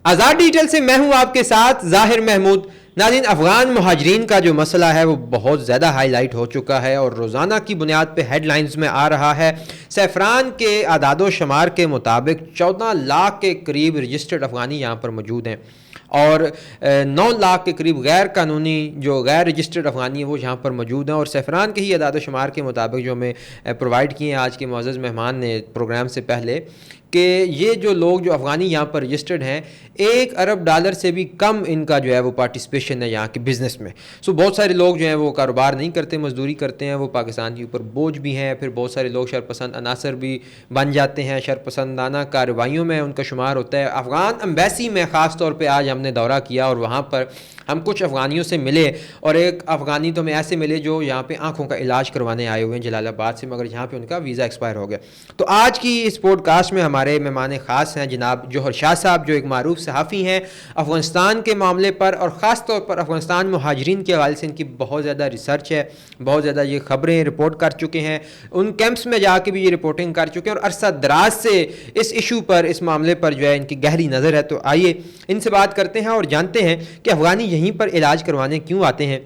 آزاد digital سے میں ہوں آپ کے ساتھ ظاہر محمود. ناظرین، افغان مہاجرین کا جو مسئلہ ہے وہ بہت زیادہ ہائی لائٹ ہو چکا ہے اور روزانہ کی بنیاد پہ ہیڈ لائنز میں آ رہا ہے. سیفران کے اعداد و شمار کے مطابق 14 لاکھ کے قریب رجسٹرڈ افغانی یہاں پر موجود ہیں اور 9 لاکھ کے قریب غیر قانونی جو غیر رجسٹرڈ افغانی ہیں وہ یہاں پر موجود ہیں. اور سیفران کے ہی اعداد و شمار کے مطابق جو ہمیں پرووائڈ کیے ہیں آج کے معزز مہمان نے پروگرام سے پہلے، کہ یہ جو لوگ جو افغانی یہاں پر رجسٹرڈ ہیں $1 ارب سے بھی کم ان کا جو ہے وہ پارٹیسپیشن ہے یہاں کے بزنس میں. بہت سارے لوگ جو ہیں وہ کاروبار نہیں کرتے، مزدوری کرتے ہیں، وہ پاکستان کے اوپر بوجھ بھی ہیں. پھر بہت سارے لوگ شرپسند عناصر بھی بن جاتے ہیں، شرپسندانہ کارروائیوں میں ان کا شمار ہوتا ہے. افغان ایمبیسی میں خاص طور پہ آج ہم نے دورہ کیا اور وہاں پر ہم کچھ افغانیوں سے ملے، اور ایک افغانی تو ہمیں ایسے ملے جو یہاں پہ آنکھوں کا علاج کروانے آئے ہوئے ہیں جلال آباد سے، مگر یہاں پہ ان کا ویزا ایکسپائر ہو گیا. تو آج کی اس پوڈ کاسٹ میں ہمارے مہمان خاص ہیں جناب جوہر شاہ صاحب، جو ایک معروف صحافی ہیں افغانستان کے معاملے پر، اور خاص طور پر افغانستان مہاجرین کے حوالے سے ان کی بہت زیادہ ریسرچ ہے، بہت زیادہ یہ خبریں رپورٹ کر چکے ہیں، ان کیمپس میں جا کے بھی یہ رپورٹنگ کر چکے ہیں اور عرصہ دراز سے اس ایشو پر، اس معاملے پر جو ہے ان کی گہری نظر ہے. تو آئیے ان سے بات کرتے ہیں اور جانتے ہیں کہ افغانی یہیں پر علاج کروانے کیوں آتے ہیں،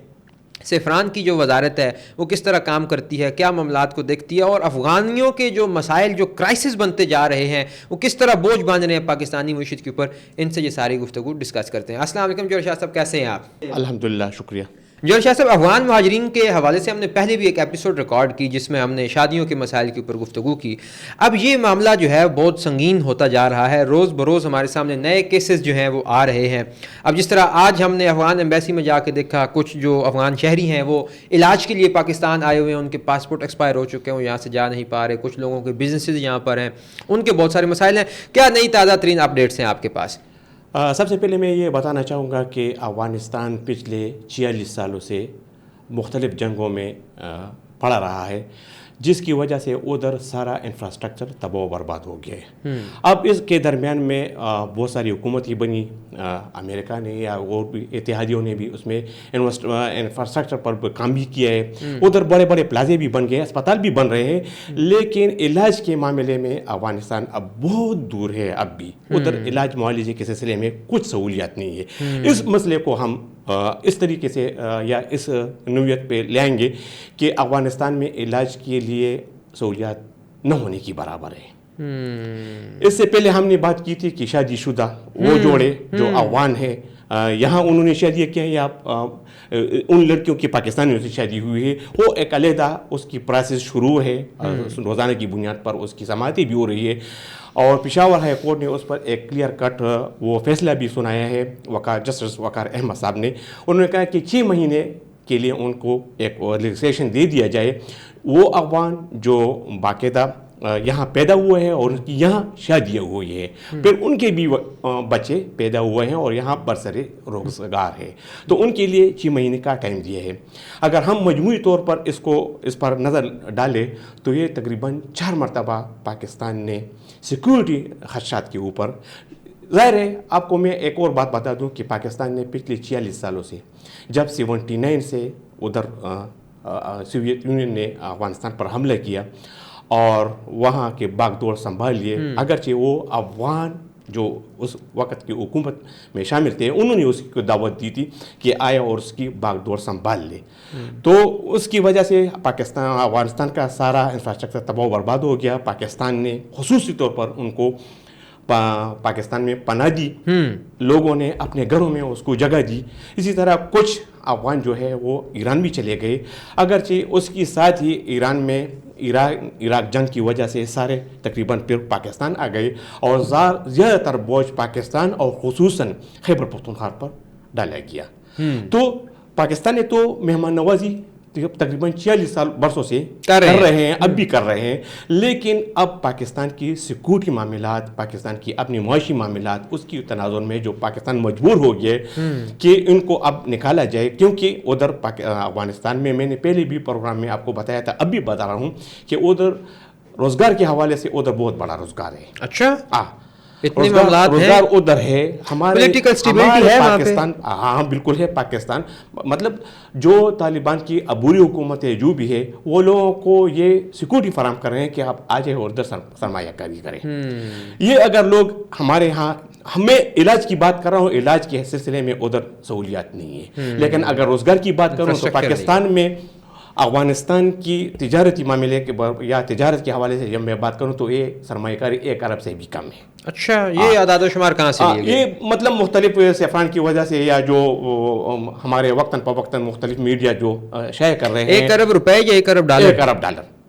سیفران کی جو وزارت ہے وہ کس طرح کام کرتی ہے، کیا معاملات کو دیکھتی ہے، اور افغانیوں کے جو مسائل، جو کرائسس بنتے جا رہے ہیں، وہ کس طرح بوجھ باندھ رہے ہیں پاکستانی معیشت کے اوپر. ان سے یہ ساری گفتگو ڈسکس کرتے ہیں. السلام علیکم جوہر شاہ صاحب، کیسے ہیں آپ؟ الحمدللہ، شکریہ. جوہر شاہ صاحب، افغان مہاجرین کے حوالے سے ہم نے پہلے بھی ایک ایپیسوڈ ریکارڈ کی جس میں ہم نے شادیوں کے مسائل کے اوپر گفتگو کی. اب یہ معاملہ جو ہے بہت سنگین ہوتا جا رہا ہے، روز بروز ہمارے سامنے نئے کیسز جو ہیں وہ آ رہے ہیں. اب جس طرح آج ہم نے افغان ایمبیسی میں جا کے دیکھا، کچھ جو افغان شہری ہیں وہ علاج کے لیے پاکستان آئے ہوئے ہیں، ان کے پاسپورٹ ایکسپائر ہو چکے ہیں، وہ یہاں سے جا نہیں پا رہے. کچھ لوگوں کے بزنسز یہاں پر ہیں، ان کے بہت سارے مسائل ہیں. کیا نئی تازہ ترین اپڈیٹس ہیں آپ کے پاس؟ سب سے پہلے میں یہ بتانا چاہوں گا کہ افغانستان پچھلے 46 سالوں سے مختلف جنگوں میں پڑا رہا ہے، جس کی وجہ سے ادھر سارا انفراسٹرکچر تباہ و برباد ہو گیا ہے. اب اس کے درمیان میں بہت ساری حکومتیں بنی، امریکہ نے یا اور بھی اتحادیوں نے بھی اس میں انفراسٹرکچر پر کام بھی کیا ہے. ادھر بڑے بڑے پلازے بھی بن گئے، اسپتال بھی بن رہے ہیں، لیکن علاج کے معاملے میں افغانستان اب بہت دور ہے. اب بھی ادھر علاج معالجے کے سلسلے میں کچھ سہولیات نہیں ہے. اس مسئلے کو ہم اس طریقے سے یا اس نوعیت پہ لائیں گے کہ افغانستان میں علاج کے لیے سہولیات نہ ہونے کی برابر ہے. اس سے پہلے ہم نے بات کی تھی کہ شادی شدہ وہ جوڑے جو افغان ہیں، یہاں انہوں نے شادی کیا ہے یا ان لڑکیوں کی پاکستانیوں سے شادی ہوئی ہے، وہ ایک علیحدہ اس کی پروسیس شروع ہے، روزانہ کی بنیاد پر اس کی سماعتیں بھی ہو رہی ہے. اور پشاور ہائی کورٹ نے اس پر ایک کلیئر کٹ وہ فیصلہ بھی سنایا ہے. جسٹس وقار احمد صاحب نے، انہوں نے کہا کہ 6 مہینے کے لیے ان کو ایک ریلیکسیشن دے دیا جائے. وہ افغان جو باقاعدہ یہاں پیدا ہوئے ہیں اور ان کی یہاں شادیاں ہوئی ہیں، پھر ان کے بھی بچے پیدا ہوئے ہیں اور یہاں برسر روزگار ہے، تو ان کے لیے 6 مہینے کا ٹائم دیا ہے. اگر ہم مجموعی طور پر اس پر نظر ڈالیں تو یہ تقریباً 4 مرتبہ پاکستان نے سیکورٹی خدشات کے اوپر. ظاہر ہے، آپ کو میں ایک اور بات بتا دوں کہ پاکستان نے پچھلے 46 سالوں سے، جب 79 سے ادھر سوویت یونین نے افغانستان پر حملہ کیا اور وہاں کے باغ دوڑ سنبھال لیے، اگرچہ وہ افغان جو اس وقت کی حکومت میں شامل تھے، انہوں نے اس کو دعوت دی تھی کہ آئے اور اس کی باغ دوڑ سنبھال لے. تو اس کی وجہ سے افغانستان کا سارا انفراسٹرکچر تباہ و برباد ہو گیا. پاکستان نے خصوصی طور پر ان کو پاکستان میں پناہ دی، لوگوں نے اپنے گھروں میں اس کو جگہ دی. اسی طرح کچھ افغان جو ہے وہ ایران بھی چلے گئے، اگرچہ اس کے ساتھ ہی ایران میں عراق جنگ کی وجہ سے سارے تقریباً پھر پاکستان آ گئے اور زیادہ تر بوجھ پاکستان اور خصوصاً خیبر پختونخوا پر ڈالا گیا. تو پاکستان نے تو مہمان نوازی تقریباً 46 برسوں سے کر رہے ہیں، اب بھی کر رہے ہیں، لیکن اب پاکستان کی سیکورٹی معاملات، پاکستان کی اپنی معاشی معاملات، اس کی تناظر میں جو پاکستان مجبور ہو گیا کہ ان کو اب نکالا جائے. کیونکہ ادھر افغانستان میں نے پہلے بھی پروگرام میں آپ کو بتایا تھا، اب بھی بتا رہا ہوں کہ ادھر روزگار کے حوالے سے ادھر بہت بڑا روزگار ہے. اچھا، روزگار ادھر ہے. ہمارے پاکستان، ہاں بالکل ہے. پاکستان مطلب جو طالبان کی عبوری حکومت ہے جو بھی ہے، وہ لوگوں کو یہ سیکورٹی فراہم کر رہے ہیں کہ آپ آ جائیں اور ادھر سرمایہ کاری کریں. یہ اگر لوگ ہمارے ہاں میں علاج کی بات کر رہا ہوں, علاج کے سلسلے میں ادھر سہولیات نہیں ہے. لیکن اگر روزگار کی بات کروں تو پاکستان میں افغانستان کی تجارتی معاملے کے یا تجارت کے حوالے سے جب میں بات کروں تو یہ سرمایہ کاری 1 ارب سے بھی کم ہے. اچھا, یہ اعداد و شمار کہاں سے لیے گئے؟ یہ مطلب مختلف سیفران کی وجہ سے یا جو ہمارے وقتاً فوقتاً مختلف میڈیا جو شائع کر رہے ہیں. 1 ارب روپے یا 1 ارب ڈالر؟ 1 ارب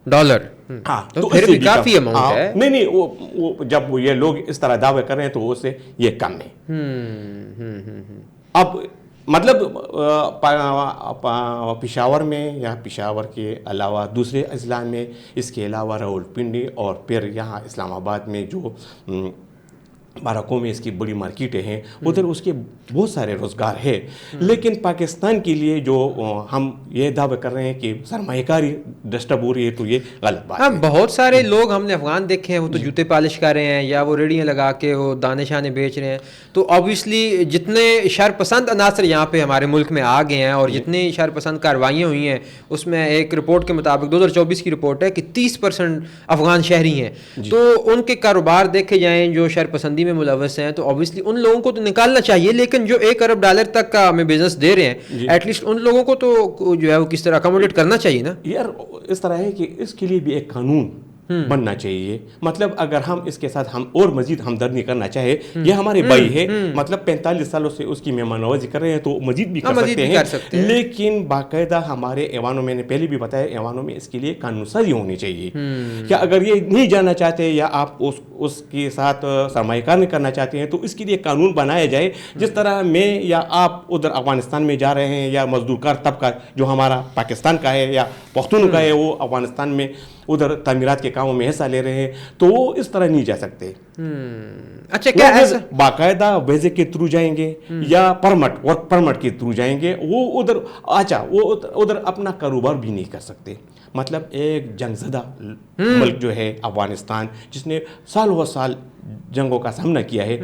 ڈالر. ہاں, تو پھر بھی کافی اماؤنٹ ہے. نہیں وہ جب یہ لوگ اس طرح دعوے کر رہے ہیں تو اس سے یہ کم ہے. اب مطلب پشاور میں یا پشاور کے علاوہ دوسرے اضلاع میں, اس کے علاوہ راولپنڈی اور پھر یہاں اسلام آباد میں جو بارہکوں میں اس کی بڑی مارکیٹیں ہیں, ادھر اس کے بہت سارے روزگار ہے. لیکن پاکستان کے لیے جو ہم یہ دعوے کر رہے ہیں کہ سرمایہ کاری ڈسٹرب ہو رہی ہے تو یہ غلط بات ہے. بہت سارے لوگ ہم نے افغان دیکھے ہیں, وہ تو جوتے پالش کر رہے ہیں یا وہ ریڑیاں لگا کے وہ دانے شانے بیچ رہے ہیں. تو آبویسلی جتنے شر پسند عناصر یہاں پہ ہمارے ملک میں آ گئے ہیں اور جتنی شر پسند کاروائیاں ہوئی ہیں, اس میں ایک رپورٹ کے مطابق 2024 کی رپورٹ ہے کہ 30% افغان شہری ہیں. تو ان کے کاروبار دیکھے جائیں جو شر پسندی میں ملوث ہیں, تو obviously ان لوگوں کو تو نکالنا چاہیے. لیکن جو 1 ارب ڈالر تک کا ہمیں بزنس دے رہے ہیں, ایٹ لیسٹ ان لوگوں کو تو جو ہے وہ کس طرح اکوموڈیٹ کرنا چاہیے نا یار. اس طرح ہے کہ اس کے لیے بھی ایک قانون بننا چاہیے. مطلب اگر ہم اس کے ساتھ ہم اور مزید ہمدردی کرنا چاہے, یہ ہمارے بھائی ہے, مطلب 45 سالوں سے اس کی مہمان نوازی کر رہے ہیں تو مزید بھی کر سکتے ہیں. لیکن باقاعدہ ہمارے ایوانوں میں نے پہلے بھی بتایا, ایوانوں میں اس کے لیے قانون سازی ہونی چاہیے. کہ اگر یہ نہیں جانا چاہتے یا آپ اس کے ساتھ سرمایہ کاری کرنا چاہتے ہیں تو اس کے لیے قانون بنایا جائے. جس طرح میں یا آپ ادھر افغانستان میں جا رہے ہیں یا مزدور کار طبقہ جو ہمارا پاکستان کا ہے یا پختونوں کا ہے, وہ افغانستان میں ادھر تعمیرات کے کاموں میں حصہ لے رہے ہیں, تو وہ اس طرح نہیں جا سکتے. اچھا, کیا ایسا باقاعدہ ویزے کے تھرو جائیں گے یا ورک پرمٹ کے تھرو جائیں گے, وہ ادھر اپنا کاروبار بھی نہیں کر سکتے. مطلب ایک جنگ زدہ ملک جو ہے افغانستان, جس نے سال و سال جنگوں کا سامنا کیا ہے,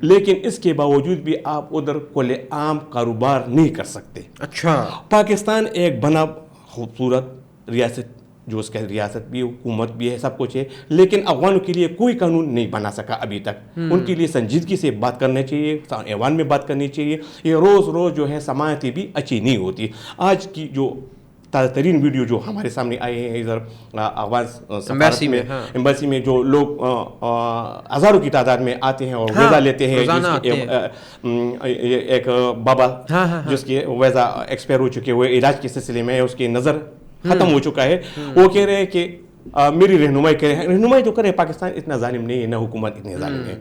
لیکن اس کے باوجود بھی آپ ادھر کھلے عام کاروبار نہیں کر سکتے. اچھا, پاکستان ایک بنا خوبصورت ریاست, جو اس کا ریاست بھی حکومت بھی ہے, سب کچھ ہے, لیکن افغانوں کے لیے کوئی قانون نہیں بنا سکا ابھی تک. ان کے لیے سنجیدگی سے بات کرنا چاہیے, ایوان میں بات کرنی چاہیے. یہ روز جو ہے سماعتیں بھی اچھی نہیں ہوتی. آج کی جو تازہ ترین ویڈیو جو ہمارے سامنے آئے ہیں ادھر افغان ایمبیسی میں جو لوگ ہزاروں کی تعداد میں آتے ہیں اور ویزا لیتے ہیں, ایک بابا جس کے ویزا ایکسپائر ہو چکے ہوئے علاج کے سلسلے میں, اس کی نظر ختم ہو چکا ہے, وہ کہہ رہے ہیں کہ میری رہنمائی کریں. رہنمائی تو کریں, پاکستان اتنا ظالم نہیں ہے, نہ حکومت اتنی ظالم ہے.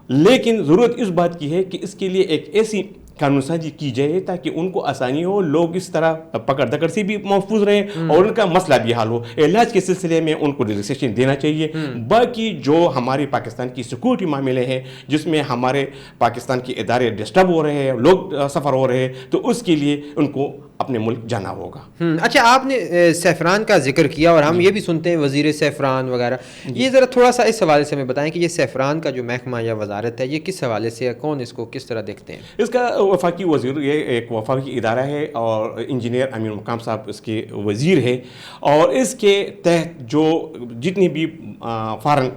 لیکن ضرورت اس بات کی ہے کہ اس کے لیے ایک ایسی قانون سازی کی جائے تاکہ ان کو آسانی ہو, لوگ اس طرح پکڑ دکڑ سے بھی محفوظ رہیں اور ان کا مسئلہ بھی حل ہو. علاج کے سلسلے میں ان کو ریلیکسیشن دینا چاہیے. باقی جو ہمارے پاکستان کی سیکورٹی معاملے ہیں جس میں ہمارے پاکستان کے ادارے ڈسٹرب ہو رہے ہیں, لوگ سفر ہو رہے ہیں, تو اس کے لیے ان کو اپنے ملک جانا ہوگا. اچھا, آپ نے سیفران کا ذکر کیا اور ہم یہ بھی سنتے ہیں وزیر سیفران وغیرہ, یہ ذرا تھوڑا سا اس حوالے سے ہمیں بتائیں کہ یہ سیفران کا جو محکمہ یا وزارت ہے یہ کس حوالے سے ہے, کون اس کو کس طرح دیکھتے ہیں؟ اس کا وفاقی وزیر, یہ ایک وفاقی ادارہ ہے اور انجینئر امین مقام صاحب اس کے وزیر ہے, اور اس کے تحت جو جتنی بھی فارن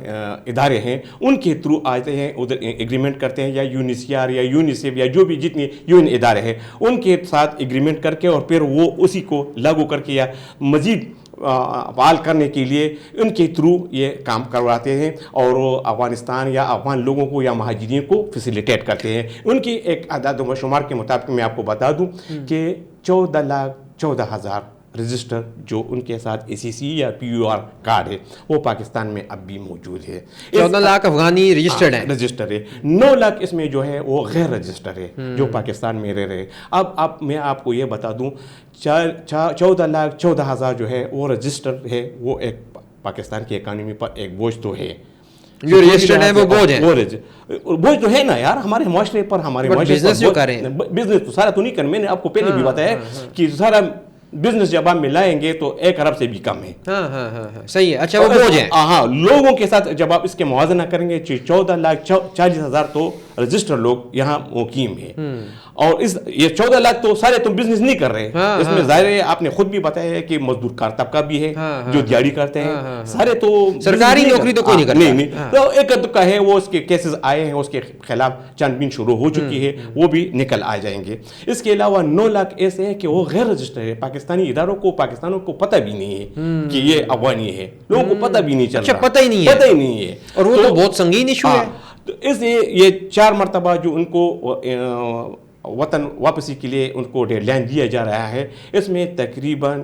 ادارے ہیں ان کے تھرو آتے ہیں, ادھر ایگریمنٹ کرتے ہیں, یا یونیسیار یا یونیسیف یا جو بھی جتنے یون ادارے ہیں ان کے ساتھ ایگریمنٹ کر کے اور پھر وہ اسی کو لاگو کر کے یا مزید فعال کرنے کے لیے ان کے تھرو یہ کام کرواتے ہیں, اور وہ افغانستان یا افغان لوگوں کو یا مہاجرین کو فیسیلیٹیٹ کرتے ہیں. ان کی ایک اعداد و شمار کے مطابق میں آپ کو بتا دوں کہ 14,14,000 رجسٹر جو ان کے ساتھ اے سی سی یا پی یو آر کارڈ ہے وہ پاکستان میں اب بھی موجود ہے. 14 لاکھ افغانی رجسٹرڈ ہیں. رجسٹر ہے. 9 لاکھ اس میں جو ہے وہ غیر رجسٹر ہے جو پاکستان میں رہ رہے ہیں. اب میں آپ کو یہ بتا دوں 14,14,000 جو ہے وہ رجسٹر ہے, وہ ایک پاکستان کی اکانومی پر ایک بوجھ تو ہے. جو رجسٹرڈ ہے وہ بوجھ ہے, وہ بوجھ تو ہے نا یار ہمارے معاشرے پر. ہمارے بزنس جو کر رہے ہیں, بزنس تو سارا تو نہیں کریں, میں نے آپ کو پہلے بھی بتایا کہ سارا بزنس جب آپ ملائیں گے تو 1 ارب سے بھی کم ہے. صحیح ہے. اچھا, وہ بوجھ ہے. ہاں, لوگوں کے ساتھ جب آپ اس کے موازنہ کریں گے 14,40,000 تو رجسٹر لوگ یہاں مقیم ہیں. اور یہ 14 لاکھ تو سارے تم بزنس نہیں کر رہے. اس میں ظاہر ہے آپ نے خود بھی بتایا ہے کہ مزدور کار طبقہ بھی ہے جو دیہڑی کرتے ہیں, سارے تو سرکاری نوکری تو کوئی نہیں کرتا. نہیں, تو ایک دکا ہے وہ اس کے کیسز آئے ہیں, اس کے خلاف چھان بین شروع ہو چکی ہے, وہ بھی نکل آ جائیں گے. اس کے علاوہ 9 لاکھ ایسے ہیں کہ وہ غیر رجسٹر ہے, پاکستانی اداروں کو پاکستانوں کو پتہ بھی نہیں ہے کہ یہ افغانی ہے, لوگوں کو پتہ بھی نہیں چل رہا, پتہ ہی نہیں ہے. اور وہ تو بہت سنگین ایشو ہے. تو اس لیے یہ 4 مرتبہ جو ان کو وطن واپسی کے لیے ان کو ڈیڈ لائن دیا جا رہا ہے, اس میں تقریباً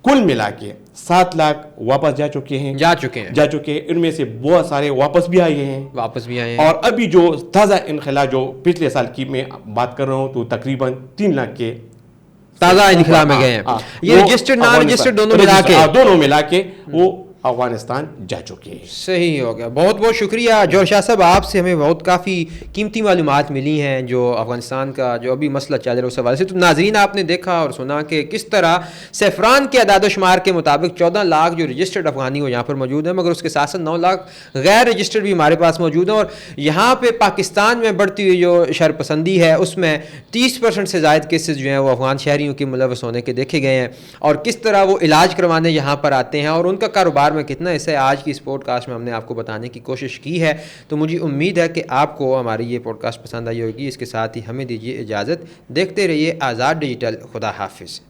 کل ملا کے 7 لاکھ واپس جا چکے ہیں. ان میں سے بہت سارے واپس بھی آئے ہیں. اور ابھی جو تازہ انخلا جو پچھلے سال کی میں بات کر رہا ہوں تو تقریباً 3 لاکھ کے تازہ انخلا میں گئے ہیں. یہ رجسٹرڈ نان رجسٹرڈ دونوں ملا کے وہ افغانستان جا چکے ہیں. صحیح ہو گیا. بہت بہت شکریہ جوہر شاہ صاحب, آپ سے ہمیں بہت کافی قیمتی معلومات ملی ہیں جو افغانستان کا جو ابھی مسئلہ چل رہا ہے اس حوالے سے. تو ناظرین آپ نے دیکھا اور سنا کہ کس طرح سیفران کے اعداد و شمار کے مطابق 14 لاکھ جو رجسٹرڈ افغانی وہ یہاں پر موجود ہیں, مگر اس کے ساتھ ساتھ 9 لاکھ غیر رجسٹرڈ بھی ہمارے پاس موجود ہیں. اور یہاں پہ پاکستان میں بڑھتی ہوئی جو شرپسندی ہے اس میں 30% سے زائد کیسز جو ہیں وہ افغان شہریوں کے ملوث ہونے کے دیکھے گئے ہیں, اور کس طرح وہ علاج کروانے یہاں پر آتے ہیں اور ان کا کاروبار میں کتنا حصہ آج کی اس پوڈ کاسٹ میں ہم نے آپ کو بتانے کی کوشش کی ہے. تو مجھے امید ہے کہ آپ کو ہماری یہ پوڈ کاسٹ پسند آئی ہوگی. اس کے ساتھ ہی ہمیں دیجیے اجازت. دیکھتے رہیے آزاد ڈیجیٹل. خدا حافظ.